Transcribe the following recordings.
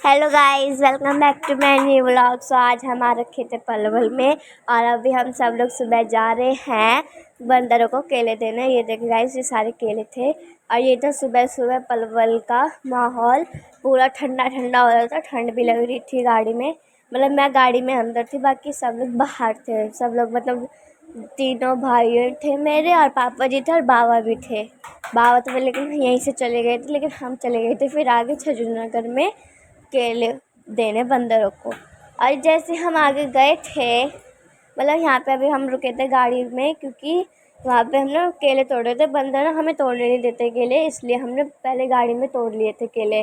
Hello guys, welcome back to my new vlog. So आज हम आ रखे थे पलवल में और अभी हम सब लोग सुबह जा रहे हैं बंदरों को केले देने। ये देखिए गाइस, ये सारे केले थे और ये था सुबह सुबह पलवल का माहौल। पूरा ठंडा ठंडा हो रहा था, ठंड भी लग रही थी गाड़ी में। मतलब मैं गाड़ी में अंदर थी, बाकी सब लोग बाहर थे। सब लोग मतलब तीनों भाई थे मेरे और पापा जी थे और बाबा भी थे। बाबा तो लेकिन यहीं से चले गए थे, लेकिन हम चले गए थे फिर आगे छजूरनगर में केले देने बंदरों को। और जैसे हम आगे गए थे, मतलब यहाँ पे अभी हम रुके थे गाड़ी में, क्योंकि वहाँ पे हमने केले तोड़ रहे थे। बंदर ना हमें तोड़ने नहीं देते केले, इसलिए हमने पहले गाड़ी में तोड़ लिए थे केले।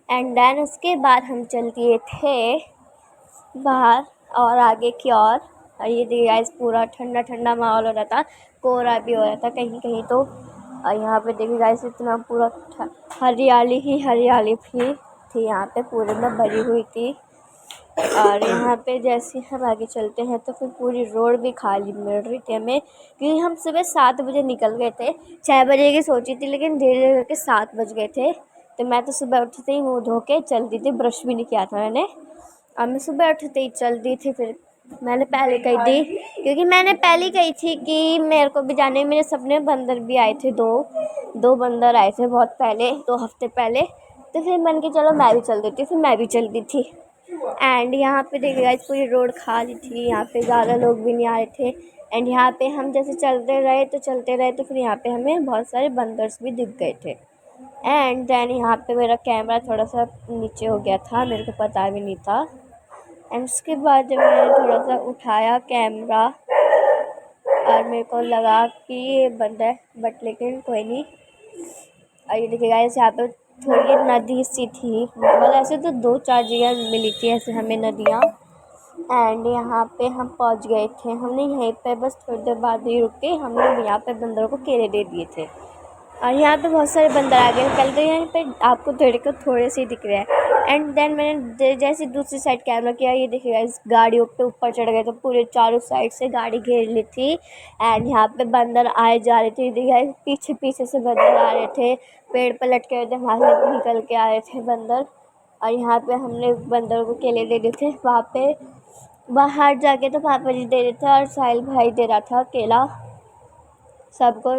एंड देन उसके बाद हम चल दिए थे बाहर और आगे की और ये देखिए गाइस, पूरा ठंडा ठंडा माहौल हो रहा था, कोहरा भी हो रहा था कहीं कहीं तो। और यहाँ पे देखिए गाइस, इतना पूरा हरियाली ही हरियाली थी यहाँ पे, पूरे में भरी हुई थी। और यहाँ पे जैसे हम आगे चलते हैं तो फिर पूरी रोड भी खाली मिल रही थी हमें, क्योंकि हम सुबह 7 बजे निकल गए थे। 6 बजे की सोची थी, लेकिन धीरे धीरे करके 7 बज गए थे। तो मैं तो सुबह उठते ही मुँह धो के चल दी थी, ब्रश भी नहीं किया था मैंने। और मैं सुबह उठते ही चल दी थी। फिर मैंने पहले कही थी, क्योंकि मैंने पहले कही थी कि मेरे को भी जाने। मेरे सपने में बंदर भी आए थे, दो बंदर आए थे बहुत पहले, 2 हफ्ते पहले। तो फिर मन के चलो मैं भी चल देती, फिर मैं भी चल दी थी। एंड यहाँ पे देखिए गाइस, पूरी रोड खाली थी, यहाँ पे ज़्यादा लोग भी नहीं आ रहे थे। एंड यहाँ पे हम जैसे चलते रहे तो फिर यहाँ पे हमें बहुत सारे बंदर्स भी दिख गए थे। एंड देन यहाँ पे मेरा कैमरा थोड़ा सा नीचे हो गया था, मेरे को पता भी नहीं था। एंड उसके बाद जब मैंने थोड़ा सा उठाया कैमरा और मेरे को लगा कि ये बंद है, बट लेकिन कोई नहीं। और ये देखिए गाइस, यहाँ पे थोड़ी नदी सी थी, मतलब ऐसे तो 2-4 जगह मिली थी ऐसे हमें नदियाँ। एंड यहाँ पे हम पहुँच गए थे। हमने यहीं पे बस थोड़ी देर बाद ही रुक के हमने यहाँ पे बंदरों को केले दे दिए थे। और यहाँ पे बहुत सारे बंदर आ गए। पहले तो यहाँ पे आपको थोड़े से ही दिख रहे हैं। एंड देन मैंने जैसे दूसरी साइड कैमरा किया, ये देखिएगा इस गाड़ियों पे ऊपर चढ़ गए तो पूरे चारों साइड से गाड़ी घेर ली थी। एंड यहाँ पे बंदर आए जा रहे थे, देखिए पीछे पीछे से बंदर आ रहे थे, पेड़ पर लटके हुए थे, वहाँ से निकल के आ रहे थे बंदर। और यहाँ पे हमने बंदरों को केले दे दिए थे। वहाँ पे बाहर जाके तो पापा जी दे रहे थे और साहिल भाई दे रहा था केला सबको।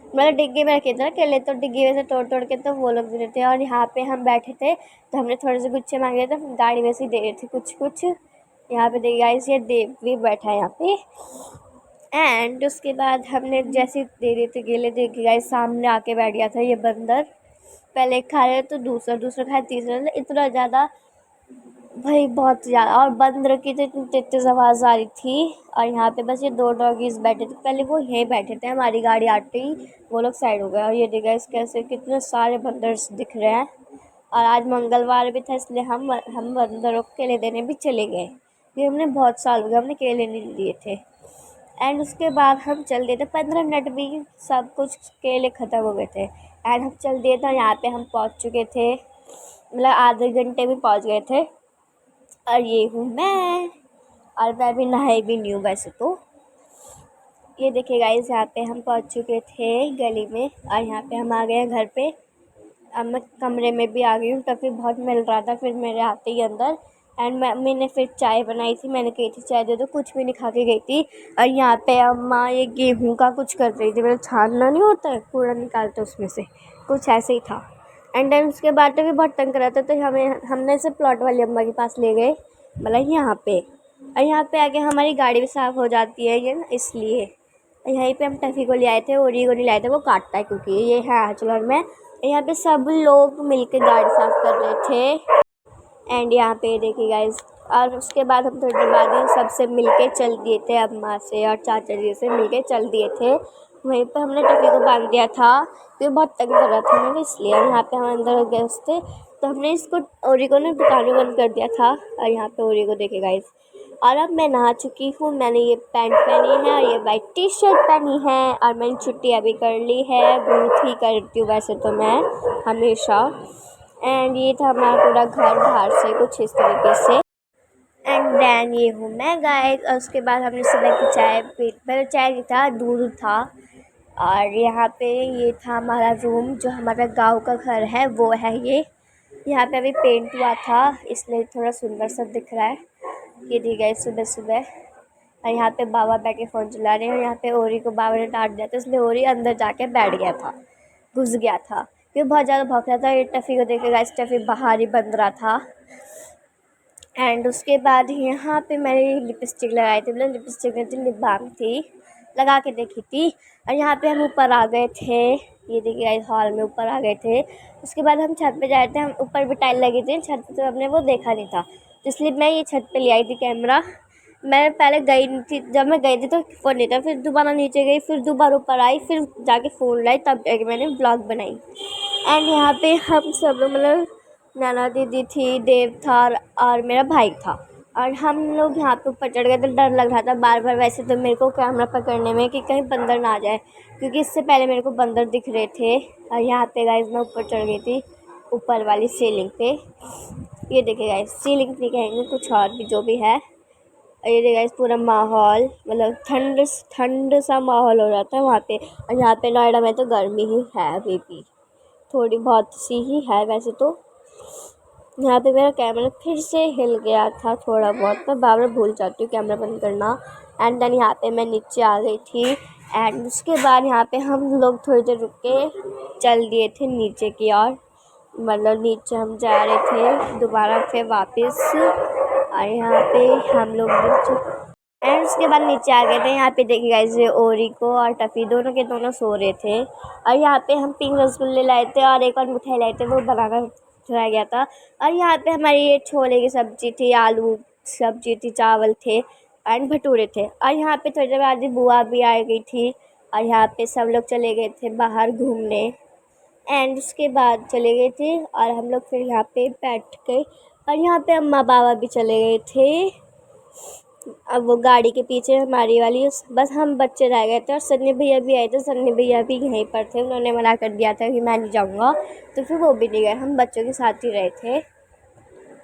मतलब डिग्गी में रखे थे ना केले, तो डिग्गी में से तोड़ तोड़ के तो वो लोग दे रहे थे। और यहाँ पे हम बैठे थे तो हमने थोड़े से गुच्छे मांगे थे, गाड़ी में से दे रहे थे कुछ कुछ। यहाँ पे देखिए गाइस, ये देव भी बैठा है यहाँ पे। एंड उसके बाद हमने जैसे दे रहे थे केले, देखिए गाइस सामने आके बैठ गया था ये बंदर। पहले खा रहे तो दूसरा खाया, तीसरा, इतना ज़्यादा भाई, बहुत ज़्यादा। और बंदर की तो इतनी तेज़ आवाज़ आ रही थी। और यहाँ पे बस ये 2 डॉगीज़ बैठे थे, पहले वो यहीं बैठे थे, हमारी गाड़ी आते ही वो लोग साइड हो गए। और ये देखा इस कैसे कितने सारे बंदर्स दिख रहे हैं। और आज मंगलवार भी था, इसलिए हम बंदरों को केले देने भी चले गए, क्योंकि हमने बहुत साल हो गए हमने केले नहीं लिए थे। एंड उसके बाद हम चल दिए थे, 15 मिनट भी सब कुछ केले ख़त्म हो गए थे। एंड हम चल दिए थे, यहाँ पे हम पहुँच चुके थे, मतलब आधे घंटे में पहुँच गए थे। और ये हूँ मैं, और मैं भी नहाई भी नहीं हूँ वैसे तो। ये देखिए गाइस, यहाँ पे हम पहुँच चुके थे गली में और यहाँ पे हम आ गए हैं घर पे। अब मैं कमरे में भी आ गई हूँ, काफ़ी बहुत मिल रहा था फिर मेरे आते ही अंदर। एंड मम्मी ने फिर चाय बनाई थी, मैंने कही थी चाय दे दो, कुछ भी नहीं खा के गई थी। और यहाँ पे अम्मा ये गेहूँ का कुछ कर रही थी, मतलब छानना नहीं होता है, कूड़ा निकालते उसमें से, कुछ ऐसे ही था। एंड देन उसके बाद तो भी बहुत तंग कर रहा था, तो हमने इसे प्लॉट वाली अम्मा के पास ले गए, मतलब यहाँ पे। और यहाँ पे आके हमारी गाड़ी भी साफ़ हो जाती है ये ना, इसलिए। यहीं पे हम टफ़ी को ले आए थे, ओरी को नहीं लाए थे, वो काटता है क्योंकि ये है आंचल में। यहाँ पे सब लोग मिलके गाड़ी साफ़ कर रहे थे। एंड यहाँ पे देखिए गाइस, और उसके बाद हम थोड़ी देर बाद ही सबसे मिलके चल दिए थे, अम्मा से और चाचा जी से मिलके चल दिए थे। वहीं पे हमने टफ़ी को बांध दिया था, क्योंकि बहुत तंग कर रहा था ना, इसलिए। और यहाँ पे हम अंदर गए थे तो हमने इसको ओरी को ना दुकान में बंद कर दिया था। और यहाँ पे ओरी को देखे गाइस, और अब मैं नहा चुकी हूँ, मैंने ये पैंट पहनी है और ये वाइट टी-शर्ट पहनी है। और मैंने छुट्टी अभी कर ली है, बहुत ही करती हूँ वैसे तो मैं हमेशा। एंड ये था हमारा पूरा घर बाहर से कुछ इस तरीके से। एंड देन ये हूँ मैं गाइस। और उसके बाद हमने सुबह की चाय पी, पहले चाय नहीं था, दूध था। और यहाँ पे ये था हमारा रूम, जो हमारा गांव का घर है वो है ये। यहाँ पे अभी पेंट हुआ था इसलिए थोड़ा सुंदर सा दिख रहा है। ये दी गई सुबह सुबह। और यहाँ पे बाबा बैठ के फ़ोन चला रहे हैं और यहाँ पे ओरी को बाबा ने डांट दिया था इसलिए ओरी अंदर जाके बैठ गया था, घुस गया था क्योंकि बहुत ज़्यादा भौंक रहा था। ये टफ़ी को देख के गाइस टफ़ी बाहर ही बंद रहा था। एंड उसके बाद यहाँ पे मैंने लिपस्टिक लगाई थी, मतलब लिपस्टिक नहीं थी, लिप बाम थी, लगा के देखी थी। और यहाँ पे हम ऊपर आ गए थे, ये देखिए हॉल में ऊपर आ गए थे। उसके बाद हम छत पे जाए थे, हम ऊपर भी टाइल लगी थी छत पे, तो हमने वो देखा नहीं था, इसलिए मैं ये छत पे ले आई थी कैमरा। मैं पहले गई नहीं थी, जब मैं गई थी तो फ़ोन नहीं था, फिर दोबारा नीचे गई, फिर दोबारा ऊपर आई, फिर जाके फ़ोन लाई, तब जाके मैंने ब्लॉग बनाई। एंड यहाँ पे हम सब लोग मतलब नैना दीदी थी, देव था और मेरा भाई था, और हम लोग यहाँ पे ऊपर चढ़ गए तो डर लग रहा था बार बार। वैसे तो मेरे को कैमरा पकड़ने में कि कहीं बंदर ना आ जाए, क्योंकि इससे पहले मेरे को बंदर दिख रहे थे। और यहाँ पे गाइस मैं ऊपर चढ़ गई थी, ऊपर वाली सीलिंग पे। ये देखिए गाइस, सीलिंग नहीं कहेंगे, कुछ और भी जो भी है। और ये देखिए गाइस पूरा माहौल मतलब ठंड सा माहौल हो रहा था वहाँ पे। और यहाँ पे नोएडा में तो गर्मी ही है अभी भी, थोड़ी बहुत सी ही है वैसे तो। यहाँ पे मेरा कैमरा फिर से हिल गया था थोड़ा बहुत, मैं बार बार भूल जाती हूँ कैमरा बंद करना। एंड देन यहाँ पे मैं नीचे आ गई थी। एंड उसके बाद यहाँ पे हम लोग थोड़ी देर रुक के चल दिए थे नीचे की ओर, मतलब नीचे हम जा रहे थे दोबारा फिर वापस। और यहाँ पे हम लोग एंड उसके बाद नीचे आ गए थे। यहाँ पे देखिए गाइस ओरी को और टफ़ी दोनों के दोनों सो रहे थे। और यहाँ पे हम पिंक रसगुल्ले लाए थे और एक और मिठाई लाए थे, वो बनाना रह गया था। और यहाँ पे हमारी ये छोले की सब्ज़ी थी, आलू सब्ज़ी थी, चावल थे एंड भटूरे थे। और यहाँ पे थोड़ी देर बाद बुआ भी आ गई थी और यहाँ पे सब लोग चले गए थे बाहर घूमने। एंड उसके बाद चले गए थे और हम लोग फिर यहाँ पे बैठ गए। और यहाँ पे अम्मा बाबा भी चले गए थे, अब वो गाड़ी के पीछे हमारी वाली, बस हम बच्चे रह गए थे। और सन्नी भैया भी आए थे, सन्नी भैया भी यहीं पर थे, उन्होंने मना कर दिया था कि मैं नहीं जाऊँगा, तो फिर वो भी नहीं गए, हम बच्चों के साथ ही रहे थे।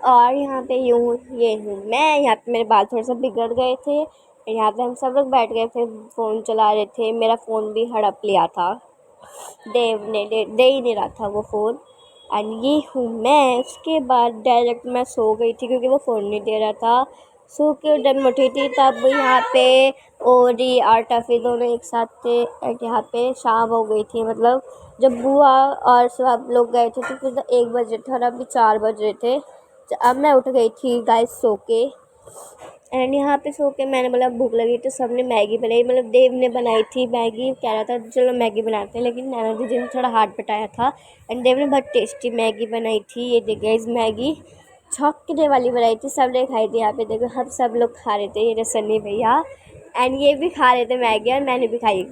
और यहाँ पे ये हूँ मैं, यहाँ पे मेरे बाल थोड़े से बिगड़ गए थे। यहाँ पे हम सब लोग बैठ गए थे, फ़ोन चला रहे थे, मेरा फ़ोन भी हड़प लिया था, देव ने दे ही नहीं रहा था वो फ़ोन। एंड ये हूँ मैं। उसके बाद डायरेक्ट मैं सो गई थी क्योंकि वो फ़ोन नहीं दे रहा था। सो के जब मैं उठी थी तब यहाँ पे ओरी और टफ़ी दोनों एक साथ थे। यहाँ पे शाम हो गई थी, मतलब जब बुआ और सब लोग गए थे तो फिर 1 बजे थे और अभी 4 बज रहे थे। अब मैं उठ गई थी गाइस सो के। एंड यहाँ पे सो के मैंने बोला भूख लगी तो सबने मैगी बनाई, मतलब देव ने बनाई थी मैगी, कह रहा था चलो मैगी बनाते हैं, लेकिन नैना दीदी ने थोड़ा हाथ बटाया था। एंड देव ने बहुत टेस्टी मैगी बनाई थी। ये देखिए इस मैगी छौंकने वाली बनाई थी, सब ने खाई थी। यहाँ पे देखो हम सब लोग खा रहे थे, ये सन्नी भैया एंड ये भी खा रहे थे मैगी और मैंने भी खाई।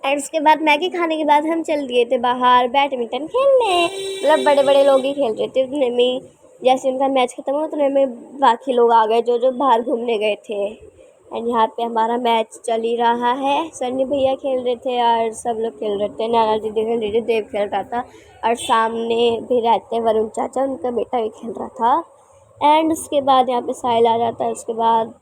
एंड उसके बाद मैगी खाने के बाद हम चल दिए थे बाहर बैडमिंटन खेलने, मतलब बड़े बड़े लोग ही खेल रहे थे उतने में। जैसे उनका मैच ख़त्म हुआ उतने में बाकी लोग आ गए जो जो बाहर घूमने गए थे। एंड यहाँ पे हमारा मैच चल ही रहा है, सन्नी भैया खेल रहे थे और सब लोग खेल रहे थे, नैना दीदी खेल रही थी, देव खेल रहा था और सामने भी रहते हैं वरुण चाचा, उनका बेटा भी खेल रहा था। एंड उसके बाद यहाँ पे साहिल आ जाता है। उसके बाद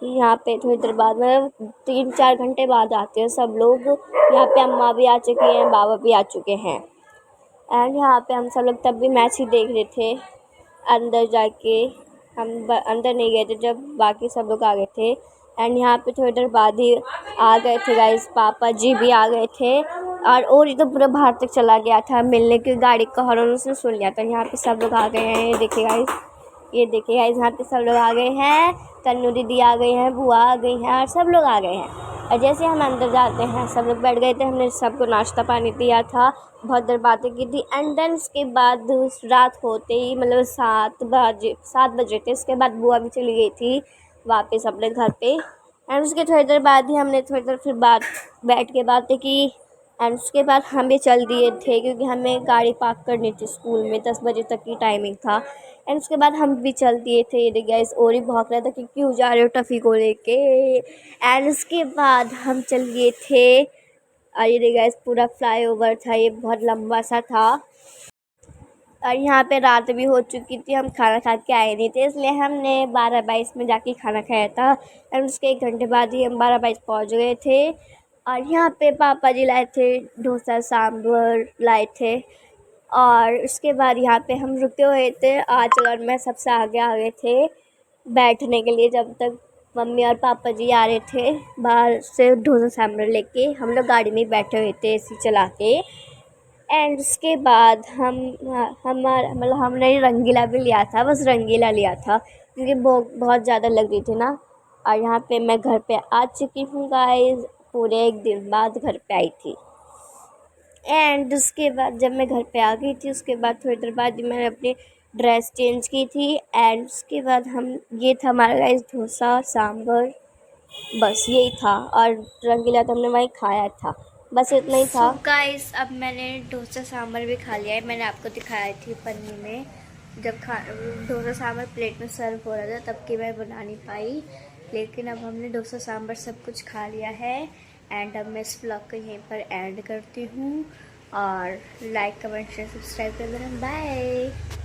यहाँ पे थोड़ी देर बाद मतलब 3-4 घंटे बाद आते हैं सब लोग। यहाँ पे अम्मा भी आ चुकी हैं, बाबा भी आ चुके हैं। एंड यहाँ पे हम सब लोग तब भी मैच ही देख रहे थे अंदर जाके, हम अंदर नहीं गए थे जब बाकी सब लोग आ गए थे। एंड यहाँ पे थोड़ी देर बाद ही आ गए थे गाइस, पापा जी भी आ गए थे और ये तो पूरा बाहर तक चला गया था मिलने की, गाड़ी का हॉर्न उसने सुन लिया था। यहाँ पे सब लोग आ गए हैं, ये देखिए गाइस, ये देखिए गाइस यहाँ पे सब लोग आ गए हैं, तन्नू दीदी आ गई हैं, बुआ आ गई हैं और सब लोग आ गए हैं। और जैसे हम अंदर जाते हैं सब लोग बैठ गए थे, हमने सबको नाश्ता पानी दिया था, बहुत देर बातें की थी। एंड देन उसके बाद रात होते ही मतलब 7 बजे थे, उसके बाद बुआ भी चली गई थी वापस अपने घर पे। एंड उसके थोड़ी देर बाद ही हमने थोड़ी देर फिर बैठ के बातें की। एंड उसके बाद हम भी चल दिए थे क्योंकि हमें गाड़ी पार्क करनी थी स्कूल में, 10 बजे तक की टाइमिंग था। एंड उसके बाद हम भी चल दिए थे। ये देखिए गाइस और ही भौंक रहा था कि क्यों जा रहे हो टफ़ी को लेके। एंड उसके बाद हम चल गए थे और ये देखिए गाइस पूरा फ्लाईओवर था, ये बहुत लंबा सा था। और यहाँ पे रात भी हो चुकी थी, हम खाना खा के आए नहीं थे, इसलिए हमने 12:22 में जाके खाना खाया था। एंड उसके 1 घंटे बाद ही हम 12:22 पहुँच गए थे। और यहाँ पे पापा जी लाए थे डोसा सांभर लाए थे। और उसके बाद यहाँ पे हम रुके हुए थे, आंचल और मैं सबसे आगे आगे थे बैठने के लिए, जब तक मम्मी और पापा जी आ रहे थे बाहर से डोसा सांभर लेके। हम लोग गाड़ी में ही बैठे हुए थे एसी चला के। एंड उसके बाद हमारा मतलब हमने रंगीला भी लिया था, बस रंगीला लिया था क्योंकि बहुत ज़्यादा लग रही थी ना। और यहाँ पे मैं घर पे आ चुकी हूँ गाइस, पूरे 1 दिन बाद घर पे आई थी। एंड उसके बाद जब मैं घर पे आ गई थी, उसके बाद थोड़ी देर बाद मैंने अपनी ड्रेस चेंज की थी। एंड उसके बाद ये था हमारा गाइस डोसा सांभर, बस यही था। और रंगीला तो हमने वहीं खाया था, बस इतना ही था। गाइस अब मैंने डोसा सांभर भी खा लिया है। मैंने आपको दिखाई थी पन्नी में, जब डोसा सांभर प्लेट में सर्व हो रहा था तब की मैं बना नहीं पाई, लेकिन अब हमने डोसा सांभर सब कुछ खा लिया है। एंड अब मैं इस ब्लॉग को यहीं पर एंड करती हूँ, और लाइक कमेंट शेयर सब्सक्राइब कर देना। बाय।